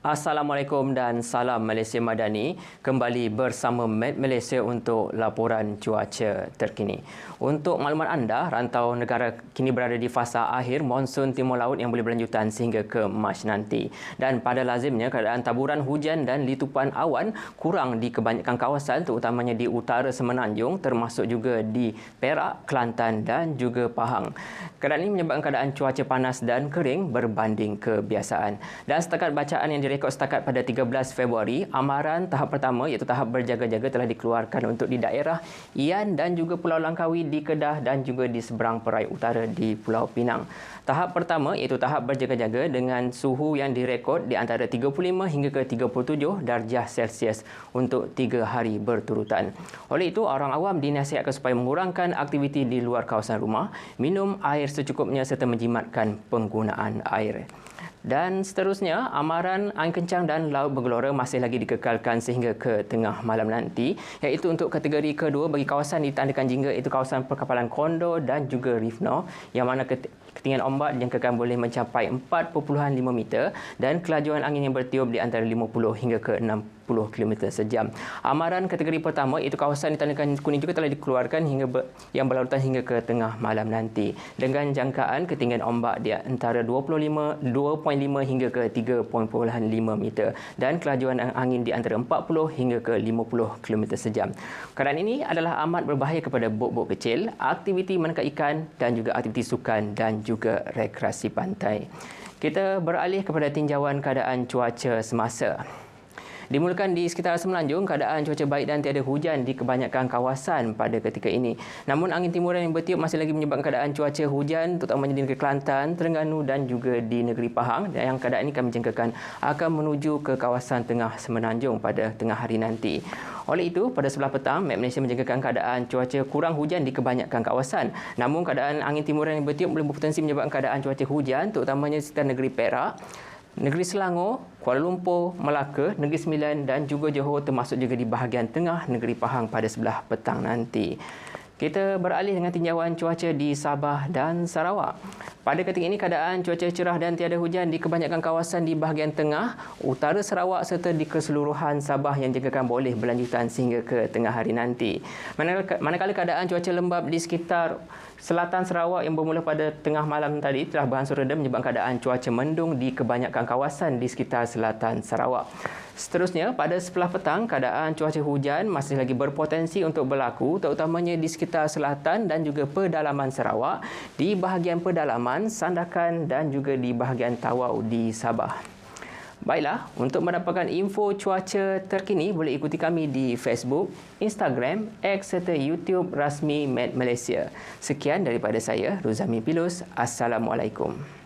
Assalamualaikum dan salam Malaysia Madani. Kembali bersama Met Malaysia untuk laporan cuaca terkini. Untuk maklumat anda, rantau negara kini berada di fasa akhir monsun timur laut yang boleh berlanjutan sehingga ke Mac nanti. Dan pada lazimnya keadaan taburan hujan dan litupan awan kurang di kebanyakan kawasan terutamanya di utara Semenanjung termasuk juga di Perak, Kelantan dan juga Pahang. Keadaan ini menyebabkan keadaan cuaca panas dan kering berbanding kebiasaan. Dan setakat bacaan yang direkod setakat pada 13 Februari, amaran tahap pertama iaitu tahap berjaga-jaga telah dikeluarkan untuk di daerah Ian dan juga Pulau Langkawi di Kedah dan juga di seberang perai utara di Pulau Pinang. Tahap pertama iaitu tahap berjaga-jaga dengan suhu yang direkod di antara 35 hingga ke 37 darjah Celsius untuk 3 hari berturutan. Oleh itu, orang awam dinasihatkan supaya mengurangkan aktiviti di luar kawasan rumah, minum air secukupnya serta menjimatkan penggunaan air. Dan seterusnya, amaran angin kencang dan laut bergelora masih lagi dikekalkan sehingga ke tengah malam nanti, iaitu untuk kategori kedua bagi kawasan ditandakan jingga iaitu kawasan perkapalan Kondo dan juga Reef North, yang mana ketinggian ombak dijangkakan boleh mencapai 4.5 meter dan kelajuan angin yang bertiup di antara 50 hingga ke 60 km sejam. Amaran kategori pertama iaitu kawasan ditandakan kuning juga telah dikeluarkan yang berlarutan hingga ke tengah malam nanti dengan jangkaan ketinggian ombak di antara 2.5 hingga ke 3.5 meter dan kelajuan angin di antara 40 hingga ke 50 km sejam. Keadaan ini adalah amat berbahaya kepada bot-bot kecil, aktiviti menangkap ikan dan juga aktiviti sukan dan juga rekreasi pantai. Kita beralih kepada tinjauan keadaan cuaca semasa. Dimulakan di sekitar Semenanjung, keadaan cuaca baik dan tiada hujan di kebanyakan kawasan pada ketika ini. Namun angin timuran yang bertiup masih lagi menyebabkan keadaan cuaca hujan terutamanya di negeri Kelantan, Terengganu dan juga di negeri Pahang. Dan yang keadaan ini kami jangkakan akan menuju ke kawasan tengah Semenanjung pada tengah hari nanti. Oleh itu, pada sebelah petang, Met Malaysia menjangkakan keadaan cuaca kurang hujan di kebanyakan kawasan. Namun keadaan angin timuran yang bertiup boleh berpotensi menyebabkan keadaan cuaca hujan terutamanya di sekitar negeri Perak, Negeri Selangor, Kuala Lumpur, Melaka, Negeri Sembilan dan juga Johor termasuk juga di bahagian tengah Negeri Pahang pada sebelah petang nanti. Kita beralih dengan tinjauan cuaca di Sabah dan Sarawak. Pada ketika ini keadaan cuaca cerah dan tiada hujan di kebanyakan kawasan di bahagian tengah, utara Sarawak serta di keseluruhan Sabah yang dijangkakan boleh berlanjutan sehingga ke tengah hari nanti. Manakala keadaan cuaca lembap di sekitar selatan Sarawak yang bermula pada tengah malam tadi telah beransur reda menyebabkan keadaan cuaca mendung di kebanyakan kawasan di sekitar selatan Sarawak. Seterusnya, pada sebelah petang, keadaan cuaca hujan masih lagi berpotensi untuk berlaku terutamanya di sekitar selatan dan juga pedalaman Sarawak, di bahagian pedalaman, Sandakan dan juga di bahagian Tawau di Sabah. Baiklah, untuk mendapatkan info cuaca terkini boleh ikuti kami di Facebook, Instagram, X serta YouTube rasmi Met Malaysia. Sekian daripada saya, Ruzami Pilus. Assalamualaikum.